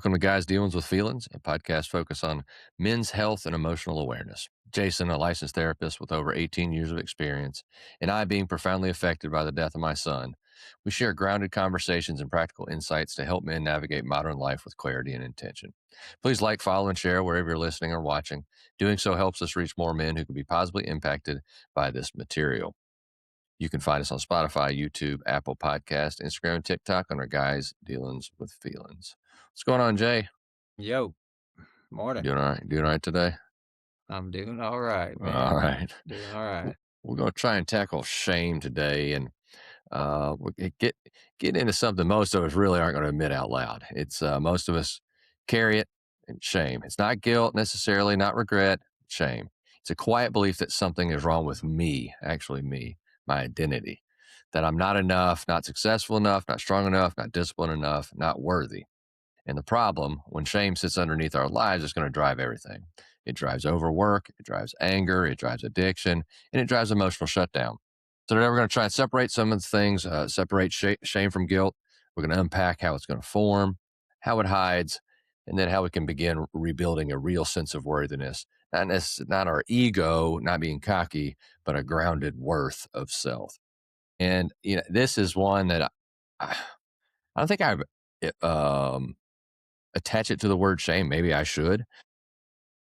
Welcome to Guys Dealings with Feelings, a podcast focused on men's health and emotional awareness. Jason, a licensed therapist with over 18 years of experience, and I being profoundly affected by the death of my son. We share grounded conversations and practical insights to help men navigate modern life with clarity and intention. Please like, follow, and share wherever you're listening or watching. Doing so helps us reach more men who can be positively impacted by this material. You can find us on Spotify, YouTube, Apple Podcast, Instagram, and TikTok under Guys Dealings with Feelings. What's going on, Jay? Yo, morning. Doing all right? Doing all right today? I'm doing all right, All man. right. Doing all right. We're going to try and tackle shame today, and we get into something most of us really aren't going to admit out loud. It's most of us carry it in shame. It's not guilt necessarily, not regret, shame. It's a quiet belief that something is wrong with me, actually me, my identity, that I'm not enough, not successful enough, not strong enough, not disciplined enough, not worthy. And the problem, when shame sits underneath our lives, is going to drive everything. It drives overwork, it drives anger, it drives addiction, and it drives emotional shutdown. So today we're going to try and separate some of the things, separate shame from guilt. We're going to unpack how it's going to form, how it hides, and then how we can begin rebuilding a real sense of worthiness. Not our ego, not being cocky, but a grounded worth of self. And this is one that I don't think I've attach it to the word shame. Maybe I should,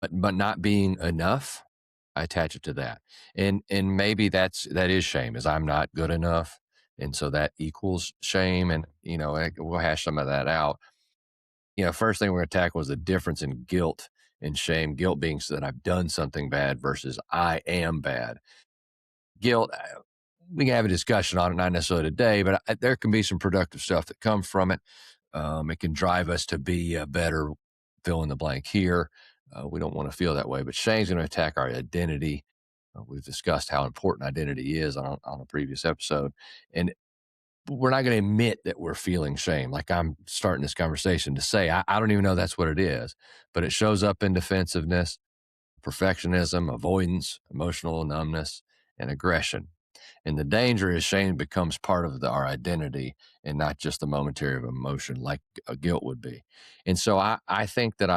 but not being enough, I attach it to that. And maybe that is shame, is I'm not good enough. And so that equals shame. And, we'll hash some of that out. First thing we're going to tackle is the difference in guilt and shame. Guilt being so that I've done something bad versus I am bad. Guilt, we can have a discussion on it, not necessarily today, but there can be some productive stuff that comes from it. It can drive us to be a better fill in the blank here. We don't want to feel that way, but shame's going to attack our identity. We've discussed how important identity is on a previous episode. And we're not going to admit that we're feeling shame. Like I'm starting this conversation to say, I don't even know that's what it is, but it shows up in defensiveness, perfectionism, avoidance, emotional numbness, and aggression. And the danger is shame becomes part of our identity and not just the momentary of emotion like a guilt would be. And so I think that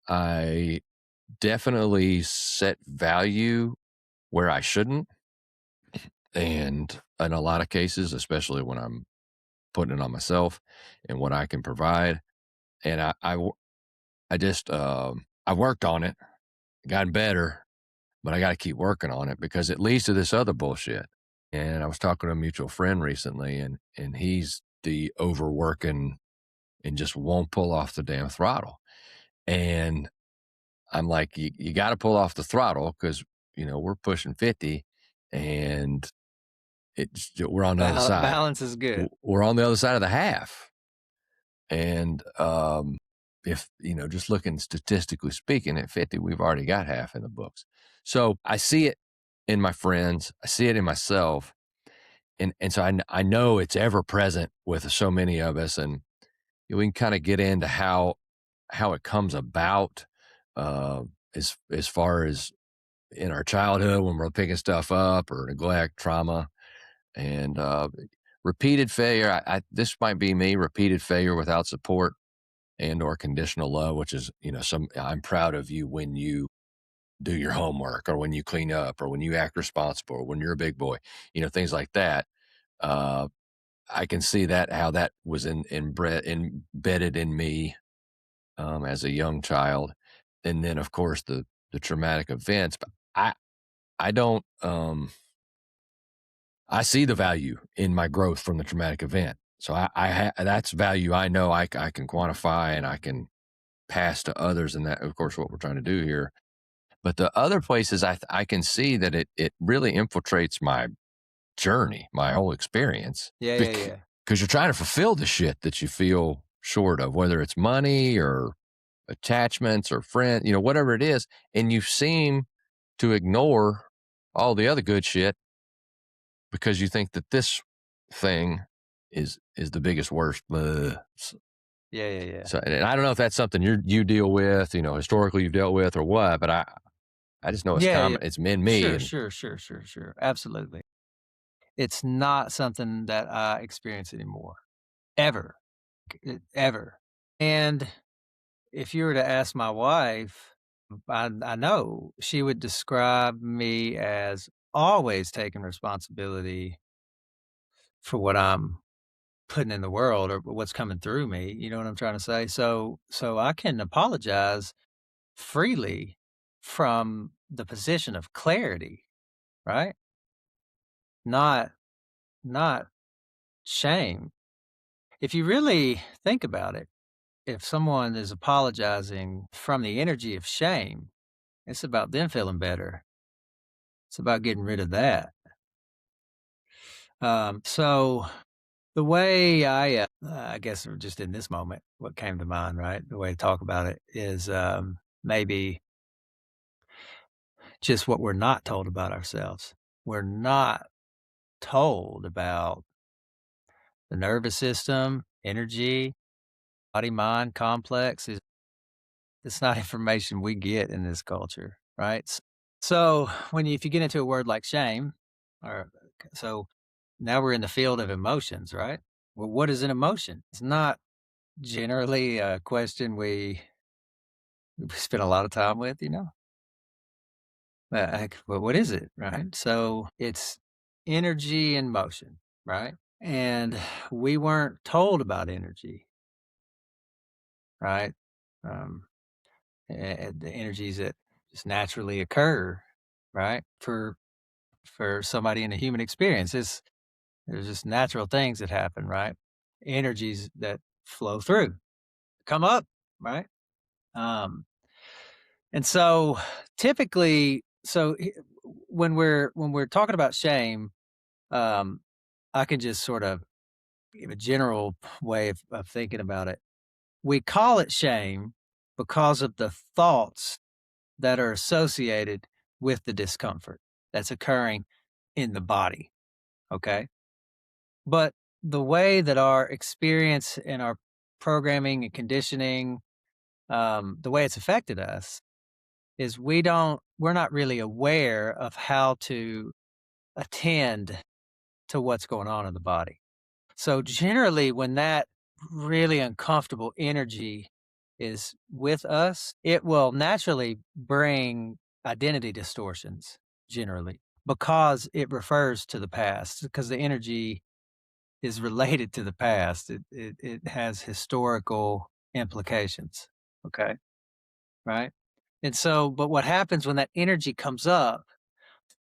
I definitely set value where I shouldn't. And in a lot of cases, especially when I'm putting it on myself and what I can provide. And I just, I worked on it, gotten better, but I got to keep working on it because it leads to this other bullshit. And I was talking to a mutual friend recently, and he's the overworking and just won't pull off the damn throttle. And I'm like, you got to pull off the throttle because we're pushing 50, and we're on the other side. Balance is good. We're on the other side of the half, and if just looking statistically speaking, at 50, we've already got half in the books. So I see it in my friends, I see it in myself. And so I know it's ever present with so many of us, and we can kind of get into how it comes about, uh, as far as in our childhood when we're picking stuff up or neglect, trauma, and repeated failure. This might be me, repeated failure without support and or conditional love, which is some I'm proud of you when you do your homework or when you clean up or when you act responsible or when you're a big boy, things like that. Uh, I can see that how that was embedded in me as a young child, and then of course the traumatic events. But I don't I see the value in my growth from the traumatic event. So that's value I know I can quantify and I can pass to others, and that of course what we're trying to do here. But the other places I can see that it really infiltrates my journey, my whole experience, Yeah, yeah, yeah. because you're trying to fulfill the shit that you feel short of, whether it's money or attachments or friend, whatever it is. And you seem to ignore all the other good shit because you think that this thing is the biggest worst. Yeah, yeah, yeah. So, and I don't know if that's something you deal with, historically you've dealt with or what, but I just know it's Yeah, yeah. common. It's in me, Sure, and sure, sure, sure, sure. Absolutely. It's not something that I experience anymore. Ever. Ever. And if you were to ask my wife, I know she would describe me as always taking responsibility for what I'm putting in the world or what's coming through me, you know what I'm trying to say? So I can apologize freely from the position of clarity, right? Not not shame. If you really think about it, if someone is apologizing from the energy of shame, it's about them feeling better. It's about getting rid of that. So the way I guess just in this moment, what came to mind, right? The way to talk about it is maybe just what we're not told about ourselves. We're not told about the nervous system, energy, body mind complex. It's not information we get in this culture, right? So if you get into a word like shame, or so now we're in the field of emotions, right? Well, what is an emotion? It's not generally a question we spend a lot of time with, you know. Like, well, what is it, right? So it's energy and motion, right? And we weren't told about energy, right? Um, the energies that just naturally occur, right? For somebody in a human experience, there's just natural things that happen, right? Energies that flow through, come up, right? Um, and so typically, when we're talking about shame, um, I can just sort of give a general way of thinking about it. We call it shame because of the thoughts that are associated with the discomfort that's occurring in the body. Okay. But the way that our experience and our programming and conditioning, the way it's affected us is we're not really aware of how to attend to what's going on in the body. So generally, when that really uncomfortable energy is with us, it will naturally bring identity distortions generally because it refers to the past, because the energy is related to the past. It has historical implications. Okay. Right. And so, but what happens when that energy comes up,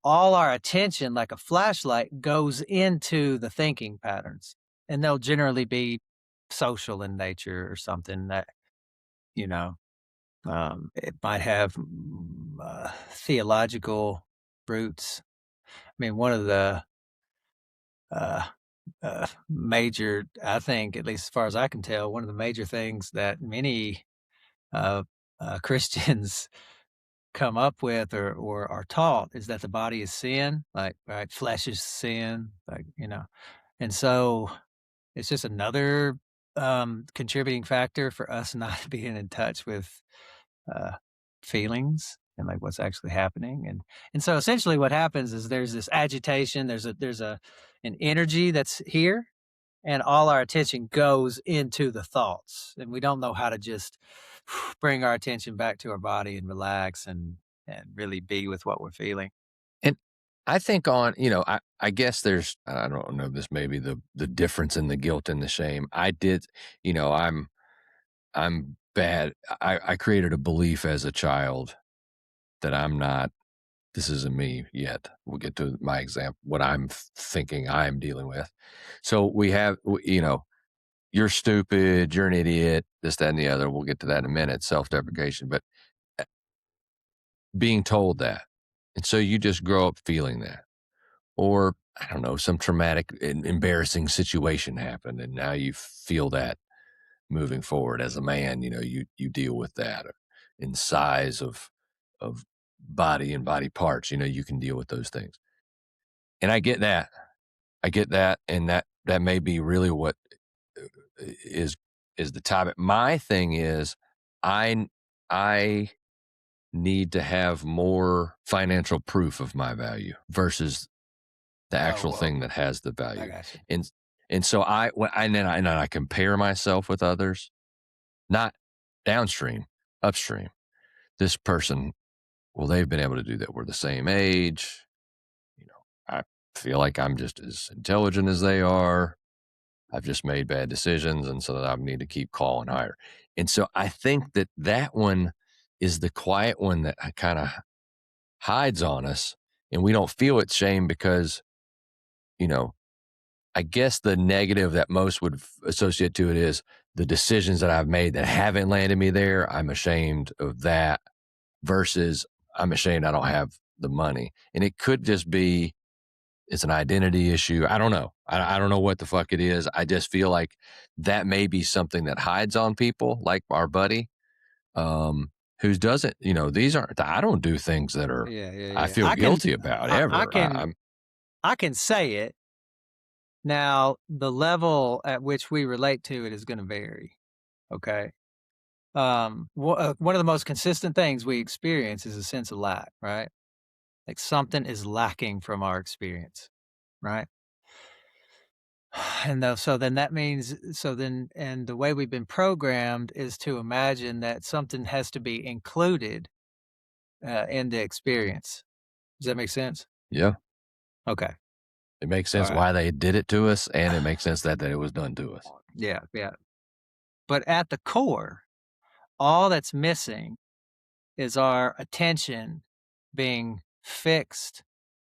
all our attention, like a flashlight, goes into the thinking patterns. And they'll generally be social in nature or something that, you know, it might have theological roots. I mean, one of the uh, major, I think, at least as far as I can tell, one of the major things that many uh, Christians come up with or are taught is that the body is sin, like, right, flesh is sin, like, you know, and so it's just another contributing factor for us not being in touch with uh, feelings and like what's actually happening. And so essentially what happens is there's this agitation, there's a an energy that's here, and all our attention goes into the thoughts, and we don't know how to just bring our attention back to our body and relax and really be with what we're feeling. And I think I guess I don't know, this may be the difference in the guilt and the shame. You know, I'm bad. I created a belief as a child that I'm not this isn't me yet. We'll get to my example, what I'm thinking I'm dealing with. So you're stupid, you're an idiot, this, that, and the other. We'll get to that in a minute, self-deprecation, but uh, being told that. And so you just grow up feeling that. Or I don't know, some traumatic and embarrassing situation happened, and now you feel that moving forward as a man. You deal with that in size of body and body parts. You can deal with those things, and I get that, and that may be really what uh, is is the topic. My thing is, I I need to have more financial proof of my value versus the Oh, actual whoa. thing that has the I value. got you. And so I when and then I compare myself with others, not downstream, upstream. This person, well, they've been able to do that. We're the same age. You know, I feel like I'm just as intelligent as they are. I've just made bad decisions, and so that I need to keep calling higher. And so I think that that one is the quiet one that kind of hides on us, and we don't feel its shame because, you know, I guess the negative that most would associate to it is the decisions that I've made that haven't landed me there. I'm ashamed of that versus I'm ashamed I don't have the money. And it could just be it's an identity issue. I don't know. I don't know what the fuck it is. I just feel like that may be something that hides on people, like our buddy, who doesn't. You know, these aren't. I don't do things that are. Yeah, yeah, I yeah. feel guilty about I ever. can I can say it. Now, the level at which we relate to it is gonna vary, okay? One of the most consistent things we experience is a sense of lack, right? Like something is lacking from our experience, right? And so then that means and the way we've been programmed is to imagine that something has to be included, in the experience. Does that make sense? yeah, Okay. it makes All sense right. why they did it to us, and it makes sense that it was done to us. Yeah, yeah. But at the core, all that's missing is our attention being fixed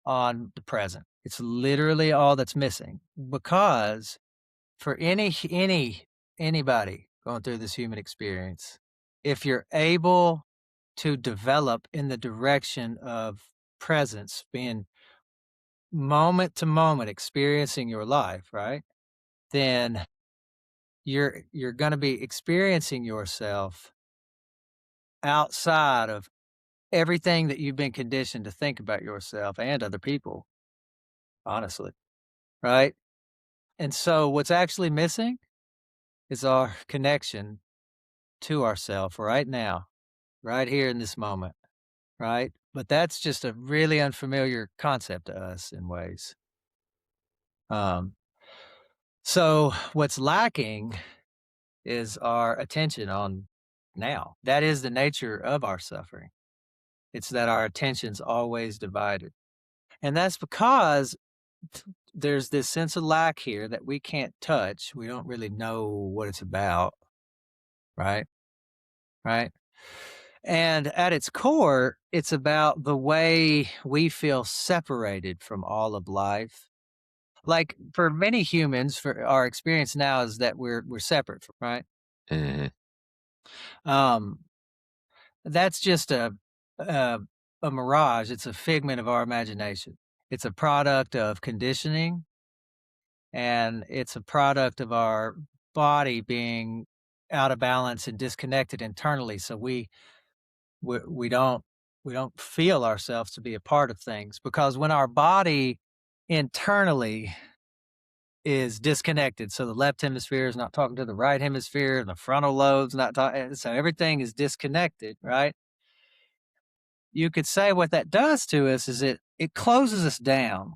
on the present. It's literally all that's missing because for anybody going through this human experience, if you're able to develop in the direction of presence, being moment to moment experiencing your life, right? Then you're going to be experiencing yourself outside of everything that you've been conditioned to think about yourself and other people, honestly, right? And so what's actually missing is our connection to ourself right now, right here in this moment, right? But that's just a really unfamiliar concept to us in ways. Um, so what's lacking is our attention on now. That is the nature of our suffering. It's that our attention's always divided. And that's because there's this sense of lack here that we can't touch. We don't really know what it's about, right? Right. And at its core, it's about the way we feel separated from all of life. Like for many humans, for our experience now is that we're separate, right? Mhm. Um, that's just a a mirage. It's a figment of our imagination. It's a product of conditioning, and it's a product of our body being out of balance and disconnected internally. So we, we don't we don't feel ourselves to be a part of things because when our body internally is disconnected, so the left hemisphere is not talking to the right hemisphere, and the frontal lobe's not talking, so everything is disconnected, right? You could say what that does to us is it closes us down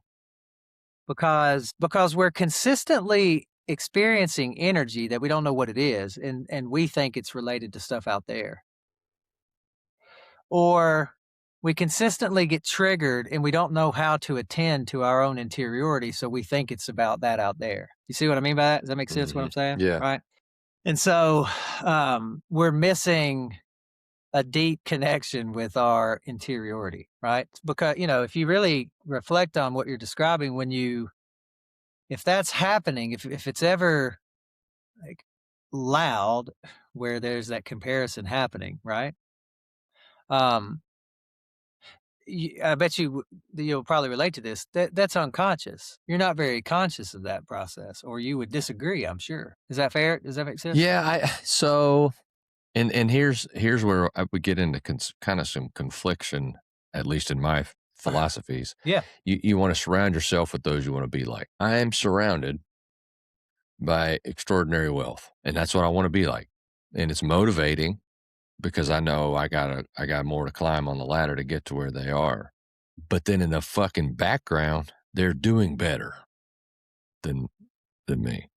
because we're consistently experiencing energy that we don't know what it is, and we think it's related to stuff out there. Or we consistently get triggered and we don't know how to attend to our own interiority, so we think it's about that out there. You see what I mean by that? Does that make sense what I'm Mhm. saying? Yeah. Right? And so, we're missing a deep connection with our interiority, right? Because, if you really reflect on what you're describing, if that's happening, if it's ever like loud where there's that comparison happening, right? Um, I bet you'll probably relate to this. That's unconscious. You're not very conscious of that process, or you would disagree. I'm sure. Is that fair? Does that make sense? Yeah, I so and here's where I would get into kind of some confliction, at least in my philosophies. Yeah. You want to surround yourself with those you want to be like. I am surrounded by extraordinary wealth, and that's what I want to be like. And it's motivating because I know I got more to climb on the ladder to get to where they are. But then in the fucking background, they're doing better than than me.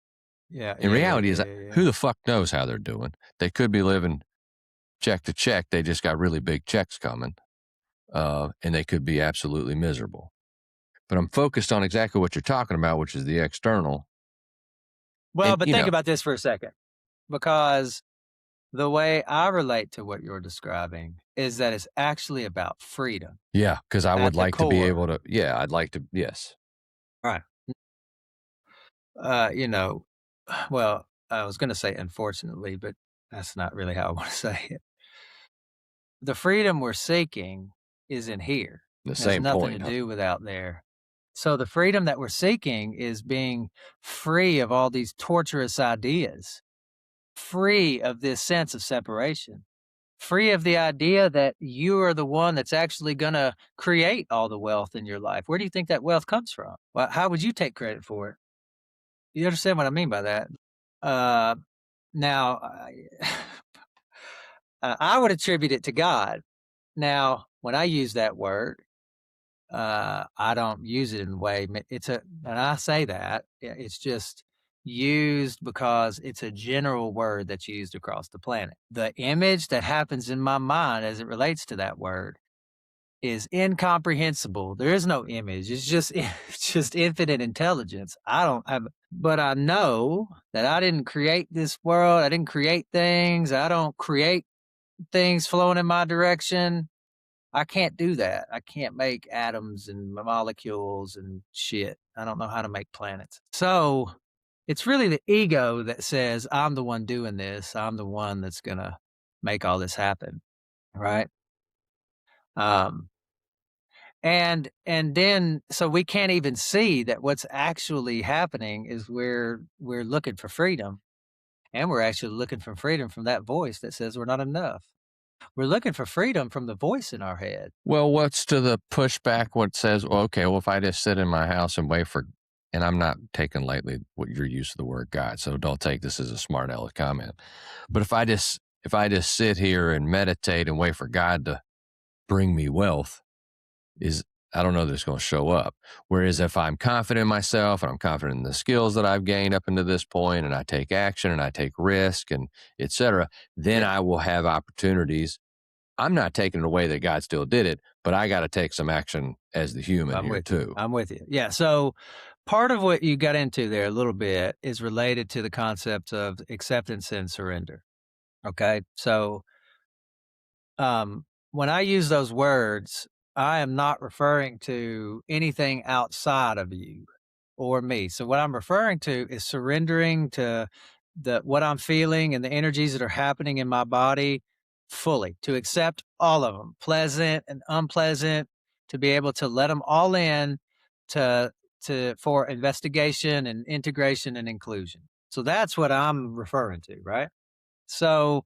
Yeah. In Yeah. Yeah. reality, Yeah. is Yeah. Yeah. who the fuck knows how they're doing? They could be living check to check, they just got really big checks coming, and they could be absolutely miserable. But I'm focused on exactly what you're talking about, which is the external. Well, And, but think about this for a second, because the way I relate to what you're describing is that it's actually about freedom yeah, because I would at the like to be core. able to, yeah, I'd like to, yes. Right. You know, well, I was going to say unfortunately, but that's not really how I want to say it. The freedom we're seeking is in here. The It has same nothing to point, huh? do with out there. So the freedom that we're seeking is being free of all these torturous ideas, free of this sense of separation, free of the idea that you are the one that's actually going to create all the wealth in your life. Where do you think that wealth comes from? Well, how would you take credit for it? You understand what I mean by that? Uh, now, I would attribute it to God. Now, when I use that word, I don't use it in a way. And I say that it's just used because it's a general word that's used across the planet. The image that happens in my mind as it relates to that word is incomprehensible. There is no image. It's just it's just infinite intelligence. I don't have, but I know that I didn't create this world. I didn't create things. I don't create things flowing in my direction. I can't do that. I can't make atoms and molecules and shit. I don't know how to make planets. So it's really the ego that says, I'm the one doing this. I'm the one that's going to make all this happen. Right. Um, and then so we can't even see that what's actually happening is we're looking for freedom, and we're actually looking for freedom from that voice that says we're not enough. We're looking for freedom from the voice in our head. Well, what's to the pushback what says, well, okay, well, if I just sit in my house and wait for, and I'm not taking lightly what your use of the word God, so don't take this as a smart aleck comment. But if I just sit here and meditate and wait for God to bring me wealth, is I don't know that it's going to show up. Whereas if I'm confident in myself and I'm confident in the skills that I've gained up into this point, and I take action and I take risk and et cetera, then Yeah. I will have opportunities. I'm not taking it away that God still did it, but I got to take some action as the human I'm here with you. too. I'm with you. Yeah. So part of what you got into there a little bit is related to the concept of acceptance and surrender. Okay. So when I use those words, I am not referring to anything outside of you or me. So what I'm referring to is surrendering to the what I'm feeling and the energies that are happening in my body fully, to accept all of them, pleasant and unpleasant, to be able to let them all in to for investigation and integration and inclusion. So that's what I'm referring to, right? So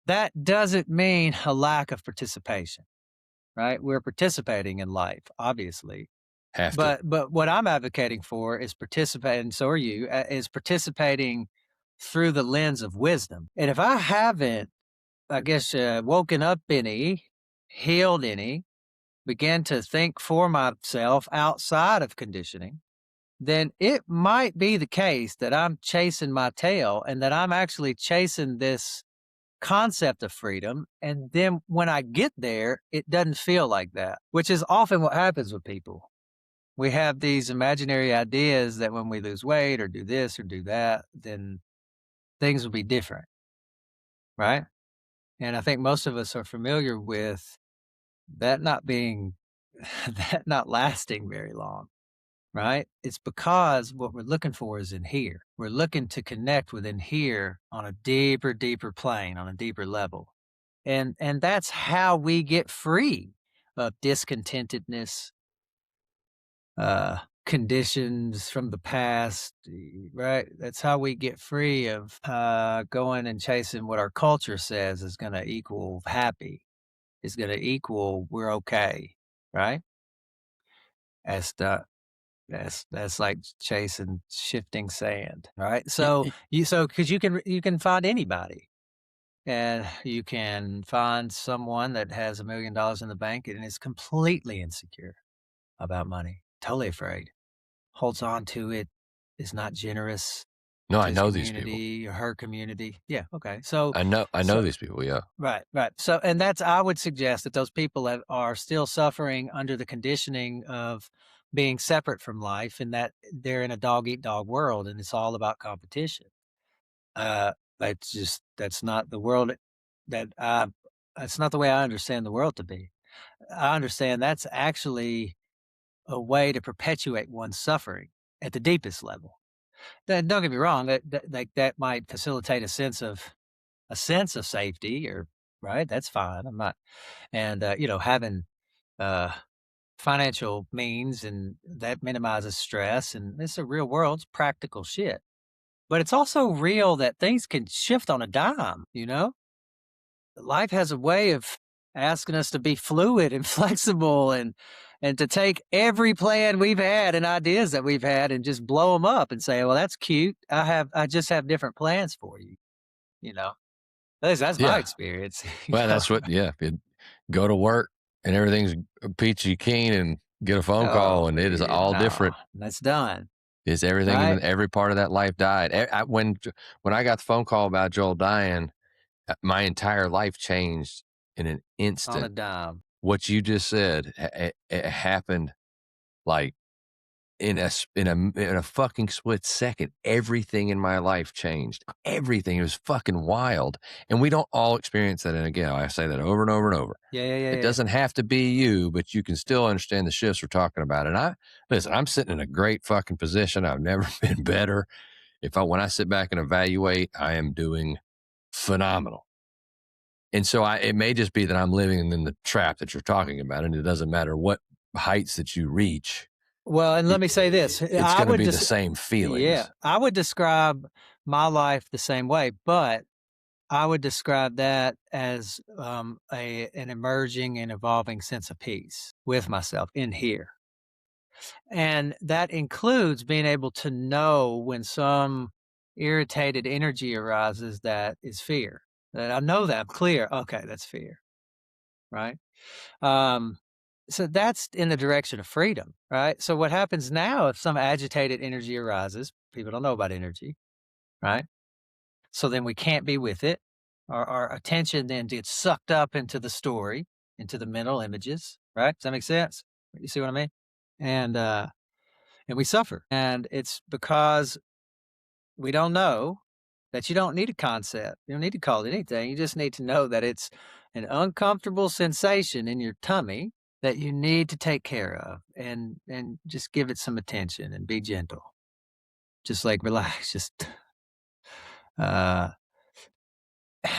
that doesn't mean a lack of participation, right? We're participating in life, obviously. Have to. But what I'm advocating for is participating, so are you, is participating through the lens of wisdom. And if I haven't, I guess, woken up any, healed any, began to think for myself outside of conditioning, then it might be the case that I'm chasing my tail and that I'm actually chasing this concept of freedom. And then when I get there, it doesn't feel like that, which is often what happens with people. We have these imaginary ideas that when we lose weight or do this or do that, then things will be different, right? And I think most of us are familiar with that not being, that not lasting very long, right? It's because what we're looking for is in here. We're looking to connect within here on a deeper, deeper plane, on a deeper level. And that's how we get free of discontentedness, conditions from the past, right? That's how we get free of going and chasing what our culture says is going to equal happy, is going to equal we're okay, right? That's the that's like chasing shifting sand, right? Y- So y- because you can find anybody. And you can find someone that has $1 million in the bank and is completely insecure about money, totally afraid, holds on to it, is not generous, No, I his know these people. community or her community. Yeah, okay. So I know so these people, yeah. right, right. So and that's I would suggest that those people are still suffering under the conditioning of being separate from life and that they're in a dog eat dog world and it's all about competition. Uh, that's not the world that that's not the way I understand the world to be. I understand that's actually a way to perpetuate one's suffering at the deepest level. Then don't get me wrong, that might facilitate a sense of safety or right. That's fine. I'm not, and having uh, financial means and that minimizes stress and it's a real world, it's practical shit. But it's also real that things can shift on a dime, you know? Life has a way of asking us to be fluid and flexible and to take every plan we've had and ideas that we've had and just blow them up and say, "Well, that's cute. I just have different plans for you." You know? At least that's my Yeah. experience, Well, that's what yeah, you go to work and everything's peachy keen and get a phone call Oh, and it is yeah, all no, different. that's done, Is everything right? in every part of that life died. When I got the phone call about Joel dying, my entire life changed in an On a instant. dime. What you just said, it happened like in a fucking split second. Everything in my life changed. Everything. It was fucking wild, and we don't all experience that. And again, I say that over and over and over. Yeah, yeah, yeah, It yeah. doesn't have to be you, but you can still understand the shifts we're talking about. And listen, I'm sitting in a great fucking position. I've never been better. When I sit back and evaluate, I am doing phenomenal. And so it may just be that I'm living in the trap that you're talking about, and it doesn't matter what heights that you reach, Well, and let me say this, it's I going to would be the just same yeah, feelings. I would describe my life the same way, but I would describe that as, an emerging and evolving sense of peace with myself in here, and that includes being able to know when some irritated energy arises that is fear, that I know that I'm clear, "Okay, that's fear," right? Um, so that's in the direction of freedom, right? So what happens now if some agitated energy arises, people don't know about energy, right? So then we can't be with it. Our attention then gets sucked up into the story, into the mental images, right? Does that make sense? You see what I mean? And and we suffer. And it's because we don't know that you don't need a concept. You don't need to call it anything. You just need to know that it's an uncomfortable sensation in your tummy that you need to take care of and just give it some attention and be gentle. Just like relax, just uh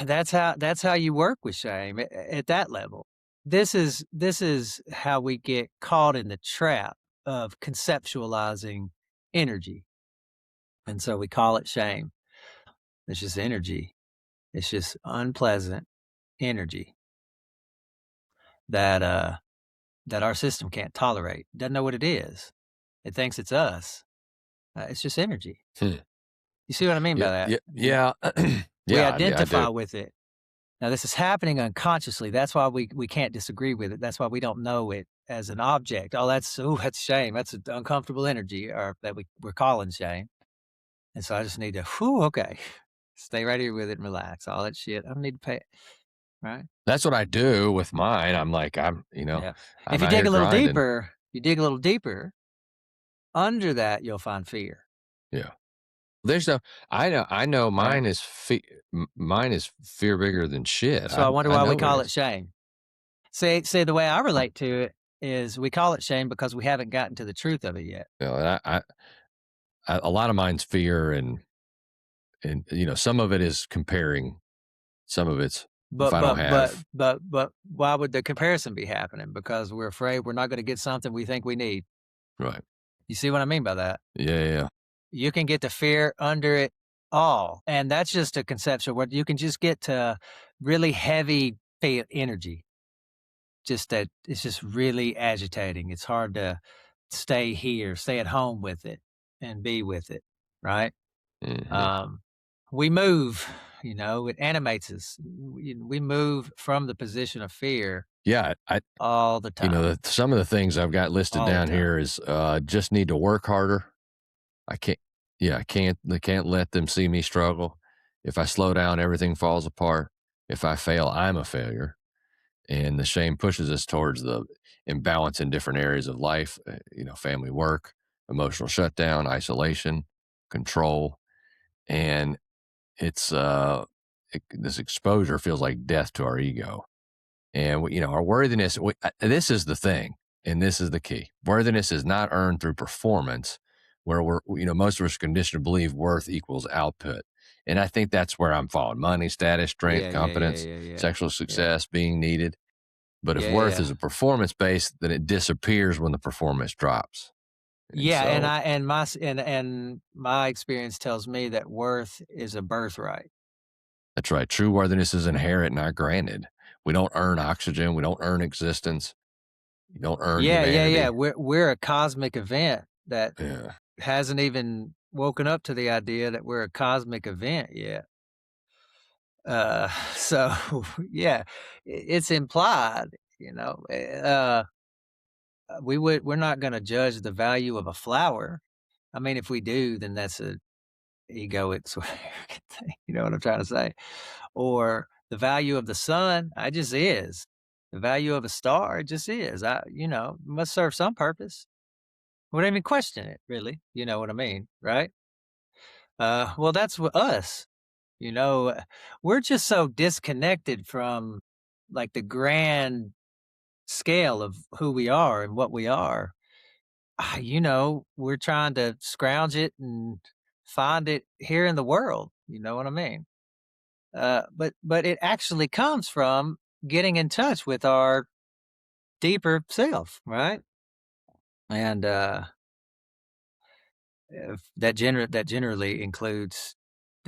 that's how you work with shame at that level. This is how we get caught in the trap of conceptualizing energy. And so we call it shame. It's just energy. It's just unpleasant energy that that our system can't tolerate. Doesn't know what it is. It thinks it's us. It's just energy. Hmm. You see what I mean Yeah, by that? yeah, Yeah. yeah, We yeah. I identify do. with it. Now this is happening unconsciously. That's why we can't disagree with it. That's why we don't know it as an object. That's shame. That's an uncomfortable energy or that we're calling shame. And so I just need to okay. Stay right here with it and relax. All that shit. I don't need to pay right? That's what I do with mine. I'm like, Yeah. If I'm you out dig here a little grinding. deeper, you dig a little deeper, under that you'll find fear, Yeah. There's no. I know right? mine is fear bigger than shit. So I I wonder I why we know it call it is. shame. See, the way I relate to it is we call it shame because we haven't gotten to the truth of it yet. You know, a lot of mine's fear and some of it is comparing. Some of it's if But I don't but but have but but why would the comparison be happening? Because we're afraid we're not gonna get something we think we need. right. You see what I mean by that? Yeah, yeah, yeah. You can get the fear under it all, and that's just a conceptual word. You can just get to really heavy energy. Just that it's just really agitating. It's hard to stay here, stay at home with it, and be with it, right? Mhm. Um, we move, it animates us. We move from the position of fear Yeah, all the time, some of the things I've got listed all the down time. here is just need to work harder. I can't. Yeah, I can't let them see me struggle. If I slow down, everything falls apart. If I fail, I'm a failure. And the shame pushes us towards the imbalance in different areas of life, family work, emotional shutdown, isolation, control. And this exposure feels like death to our ego. And our worthiness, this is the thing, and this is the key. Worthiness is not earned through performance, where most of us are conditioned to believe worth equals output. And I think that's where I'm falling: money, status, strength, Yeah, yeah, yeah, competence, yeah, yeah. sexual Yeah. success, being needed. But if Yeah, worth is yeah. a performance based, then it disappears when the performance drops. And Yeah, and so I and my s and my experience tells me that worth is a birthright. that's right. True worthiness is inherent, not granted. We don't earn oxygen. We don't earn existence. You don't earn Yeah, yeah, yeah. humanity. We're a cosmic event that Yeah. hasn't even woken up to the idea that we're a cosmic event yet. So yeah, it's implied, you know. We're not going to judge the value of a flower. I mean, if we do, then that's a egoic sort of arrogant thing. You know what I'm trying to say? Or the value of the sun, I just is. The value of a star, it just is. Must serve some purpose. We don't even question it, really. You know what I mean, right? Well, that's what us. You know, we're just so disconnected from like the grand scale of who we are and what we are. We're trying to scrounge it and find it here in the world. You know what I mean? But it actually comes from getting in touch with our deeper self, right? And that generally includes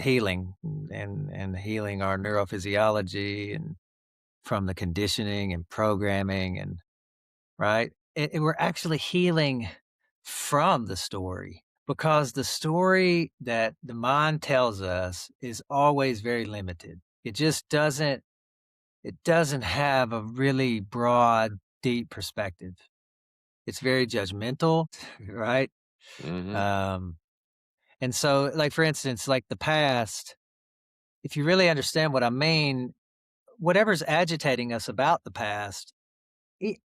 healing and healing our neurophysiology and from the conditioning and programming and right. We're actually healing from the story because the story that the mind tells us is always very limited. It doesn't have a really broad, deep perspective. It's very judgmental, right? Hmm. Um, and so, like for instance, like the past, if you really understand what I mean, whatever's agitating us about the past, e-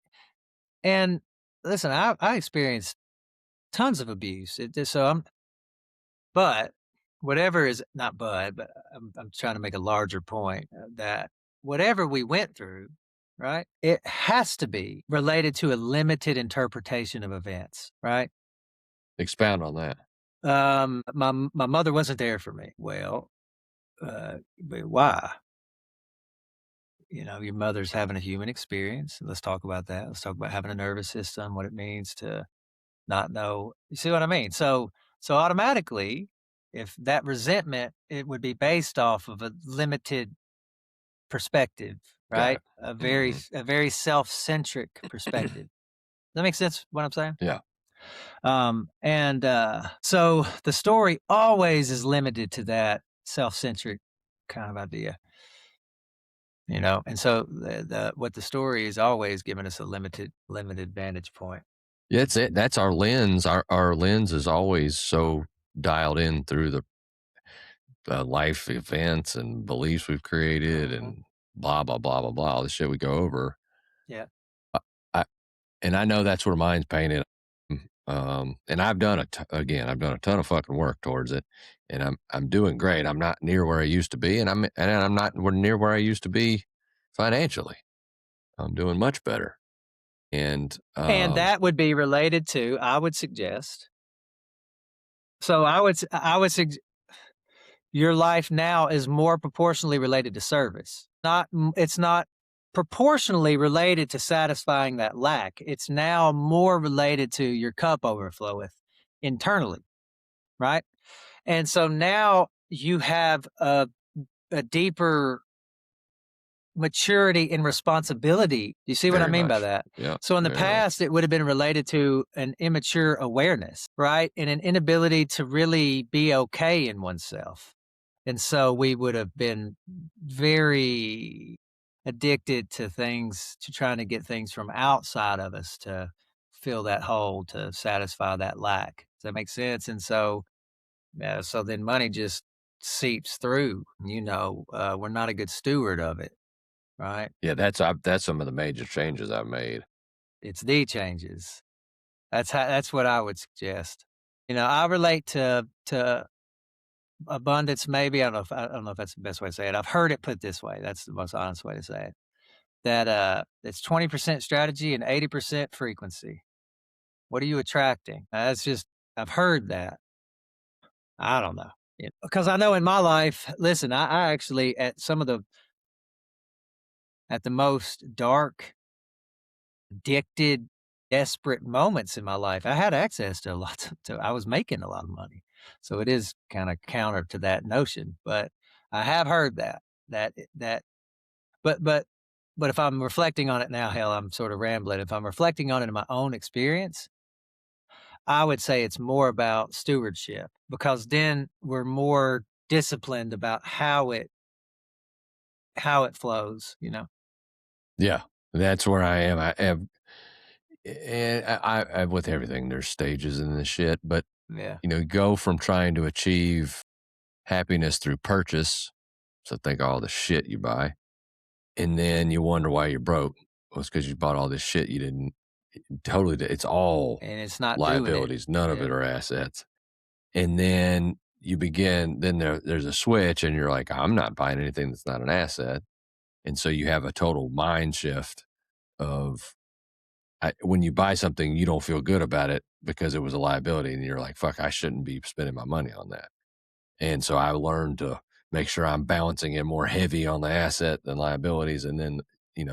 and listen, I experienced tons of abuse. But whatever is not but I'm trying to make a larger point that whatever we went through, right? It has to be related to a limited interpretation of events, right? Expound on that. My mother wasn't there for me. Well, but why? Your mother's having a human experience. Let's talk about that. Let's talk about having a nervous system, what it means to not know. You see what I mean? So automatically, if that resentment, it would be based off of a limited perspective, Got right? it. Hmm. A very self-centric perspective. That makes sense what I'm saying? Yeah. And so the story always is limited to that self-centric kind of idea, and so the what the story is always giving us a limited vantage point. Yeah, it's it. That's our lens. Our lens is always so dialed in through the life events and beliefs we've created Mhm. and blah blah blah blah blah. All the shit we go over. Yeah. I, I and I know that's where mine's painted. And I've done a ton of fucking work towards it, and I'm doing great. I'm not near where I used to be, and I'm not near where I used to be financially. I'm doing much better, and And that would be related to, I would suggest. So I would suggest your life now is more proportionally related to service. It's not proportionally related to satisfying that lack. It's now more related to your cup overfloweth internally, right? And so now you have a deeper maturity and responsibility. You see what I very mean by much, that? yeah, So in the very much. past, it would have been related to an immature awareness, right? And an inability to really be okay in oneself. And so we would have been very addicted to things, to trying to get things from outside of us to fill that hole, to satisfy that lack. Does that make sense? And so Yeah, so then money just seeps through, we're not a good steward of it, right? Yeah, that's some of the major changes I've made. It's the changes. That's what I would suggest. I relate to abundance maybe. I don't know if that's the best way to say it. I've heard it put this way. That's the most honest way to say it. That it's 20% strategy and 80% frequency. What are you attracting? That's just I've heard that. I don't know. Because I know in my life, listen, I actually at the most dark, addicted, desperate moments in my life, I had access to a lot I was making a lot of money. So it is kind of counter to that notion, but I have heard that that but but if I'm reflecting on it now, hell, I'm sort of rambling. If I'm reflecting on it in my own experience, I would say it's more about stewardship because then we're more disciplined about how it flows. Yeah, that's where I am. I have, and with everything, there's stages in this shit, but Yeah. go from trying to achieve happiness through purchase. So think all the shit you buy, and then you wonder why you're broke. Well, it's because you bought all this shit you didn't totally. It's all And it's not doing it. liabilities. None of Yeah. it are assets. And then you begin. Then there's a switch, and you're like, I'm not buying anything that's not an asset. And so you have a total mind shift of when you buy something, you don't feel good about it because it was a liability, and you're like, "Fuck, I shouldn't be spending my money on that." And so I learned to make sure I'm balancing it more heavy on the asset than liabilities, and then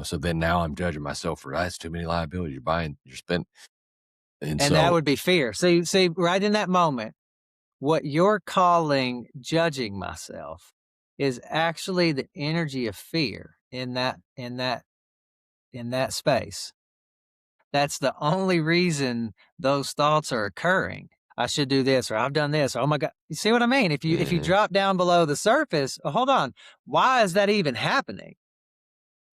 so then now I'm judging myself for that's too many liabilities. You're buying, you're spending, and And that so would be fear. See, right in that moment, what you're calling judging myself is actually the energy of fear in that space. That's the only reason those thoughts are occurring. I should do this, or I've done this, or oh my God. You see what I mean? If you mhm. drop down below the surface, hold on. Why is that even happening?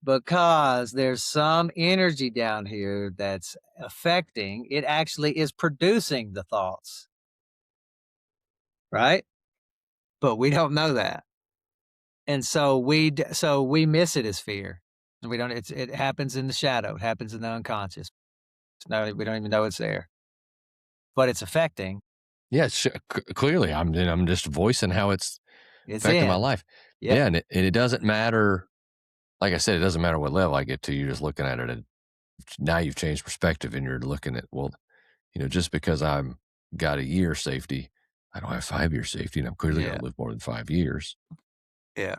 Because there's some energy down here that's affecting it actually is producing the thoughts, right? But we don't know that. And so we miss it as fear. We don't it happens in the shadow. It happens in the unconscious. No, we don't even know it's there. But it's affecting. Yeah, clearly I'm just voicing how it's It's affecting my in. life. Yep. Yeah, and it doesn't matter. Like I said, it doesn't matter what level I get to. You're just looking at it. And now you've changed perspective, and you're looking at just because I'm got a year safety, I don't have 5 year safety, and I'm clearly going Yeah. to live more than 5 years. Yeah.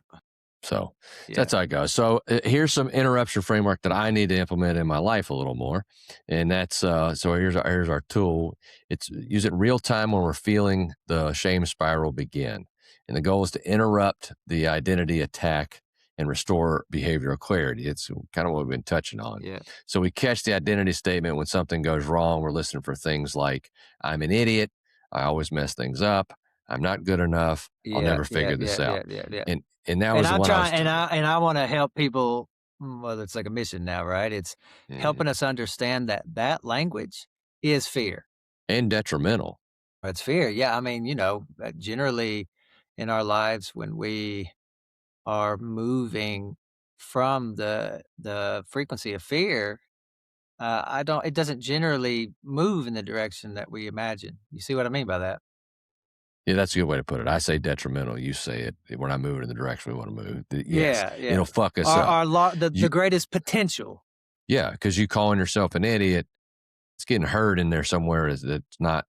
So Yeah. that's how it goes. So here's some interruption framework that I need to implement in my life a little more, and that's so here's our tool. It's use it real time when we're feeling the shame spiral begin, and the goal is to interrupt the identity attack and restore behavioral clarity. It's kind of what we've been touching on. Yeah. So we catch the identity statement when something goes wrong. We're listening for things like "I'm an idiot," "I always mess things up," "I'm not good enough," "I'll Yeah. never Yeah. figure this Yeah. out." Yeah. Yeah. Yeah. And that And was the I'm one I was. trying and I wanna help people, well, it's like a mission now, right? It's helping Mhm. us understand that that language is fear. And detrimental. It's fear. Yeah, I mean, generally in our lives when we are moving from the frequency of fear, I don't it doesn't generally move in the direction that we imagine. You see what I mean by that? Yeah, that's a good way to put it. I say detrimental, you say it. We're not moving in the direction we wanna move. Yes, Yeah, yeah. it'll fuck us Our up. our lo the You greatest potential. Yeah, because you calling yourself an idiot, it's getting heard in there somewhere is it's not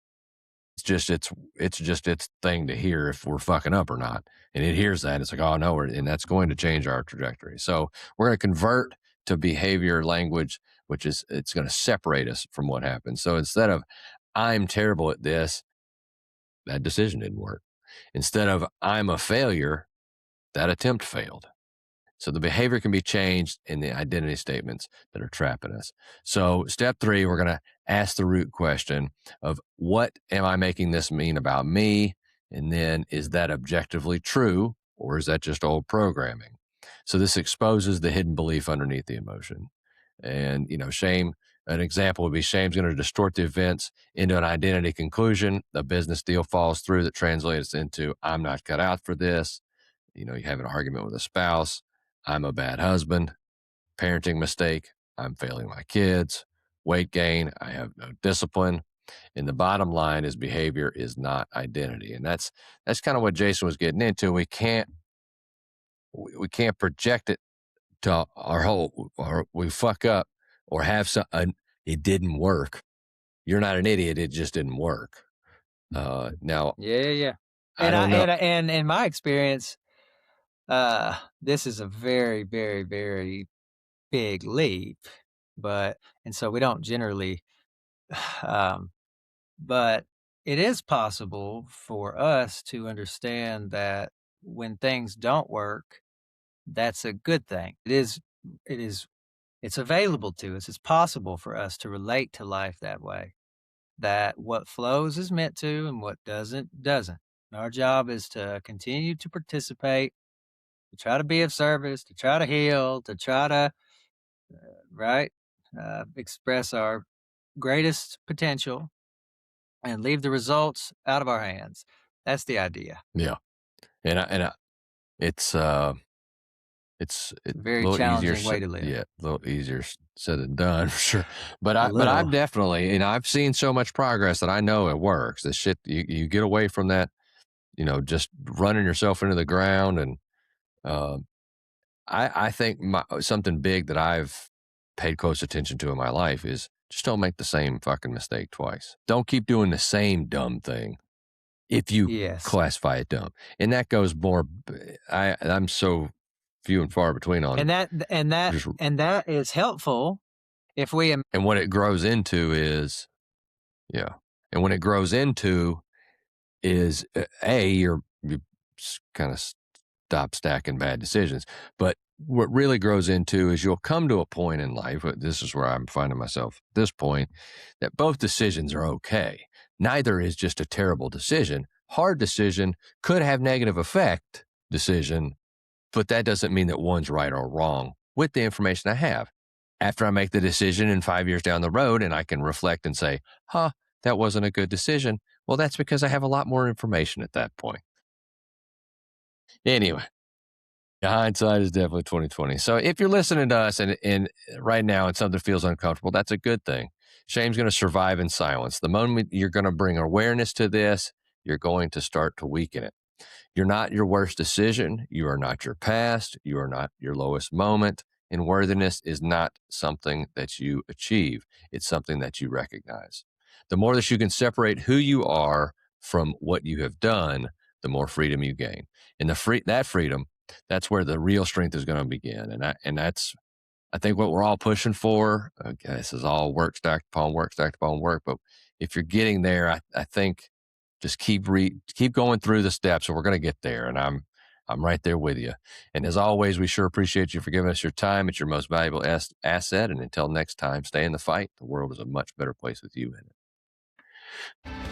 it's just its thing to hear if we're fucking up or not, and it hears that, it's like, "Oh, no," and that's going to change our trajectory. So, we're gonna convert to behavior language, which is it's gonna separate us from what happens. So, instead of, "I'm terrible at this," that decision didn't work. Instead of "I'm a failure," that attempt failed. So the behavior can be changed in the identity statements that are trapping us. So step three, we're going to ask the root question of what am I making this mean about me? And then is that objectively true or is that just old programming? So this exposes the hidden belief underneath the emotion. And, shame An example would be shame's going to distort the events into an identity conclusion. A business deal falls through that translates into I'm not cut out for this. You know, you have an argument with a spouse. I'm a bad husband. Parenting mistake. I'm failing my kids. Weight gain. I have no discipline. And the bottom line is behavior is not identity. And that's kind of what Jason was getting into. We can't project it to our whole, or we fuck up or have it didn't work. You're not an idiot. It just didn't work. Now Yeah, yeah, yeah. I And I don't know. and in my experience, this is a very, very, very big leap, but and so we don't generally, um, but it is possible for us to understand that when things don't work, that's a good thing. It is it's available to us. It's possible for us to relate to life that way. That what flows is meant to and what doesn't, doesn't. Our job is to continue to participate, to try to be of service, to try to heal, to try to, right, express our greatest potential and leave the results out of our hands. That's the idea. Yeah. And it's It's it's a a very little easier challenging way to live. yeah, a little easier said than done for sure. But A I've little. definitely, and I've seen so much progress that I know it works. This shit, you get away from that, just running yourself into the ground. And um, I think something big that I've paid close attention to in my life is just don't make the same fucking mistake twice. Don't keep doing the same dumb thing if you Yes. classify it dumb. And that goes more. I'm so few and far between on And just, and that is helpful if we and what it grows into is, yeah. And when it grows into is, you kind of stop stacking bad decisions. But what really grows into is you'll come to a point in life, this is where I'm finding myself at this point, that both decisions are okay. Neither is just a terrible decision. Hard decision could have negative effect decision, but that doesn't mean that one's right or wrong with the information I have. After I make the decision in 5 years down the road and I can reflect and say, that wasn't a good decision. Well, that's because I have a lot more information at that point. Anyway, hindsight is definitely 2020. So if you're listening to us and right now and something feels uncomfortable, that's a good thing. Shame's going to survive in silence. The moment you're going to bring awareness to this, you're going to start to weaken it. You're not your worst decision. You are not your past. You are not your lowest moment. And worthiness is not something that you achieve. It's something that you recognize. The more that you can separate who you are from what you have done, the more freedom you gain. And that freedom, that's where the real strength is going to begin. And that's, I think, what we're all pushing for. Okay, this is all work stacked upon work stacked upon work. But if you're getting there, I think just keep going through the steps, and we're going to get there. And I'm right there with you. And as always, we sure appreciate you for giving us your time. It's your most valuable asset. And until next time, stay in the fight. The world is a much better place with you in it.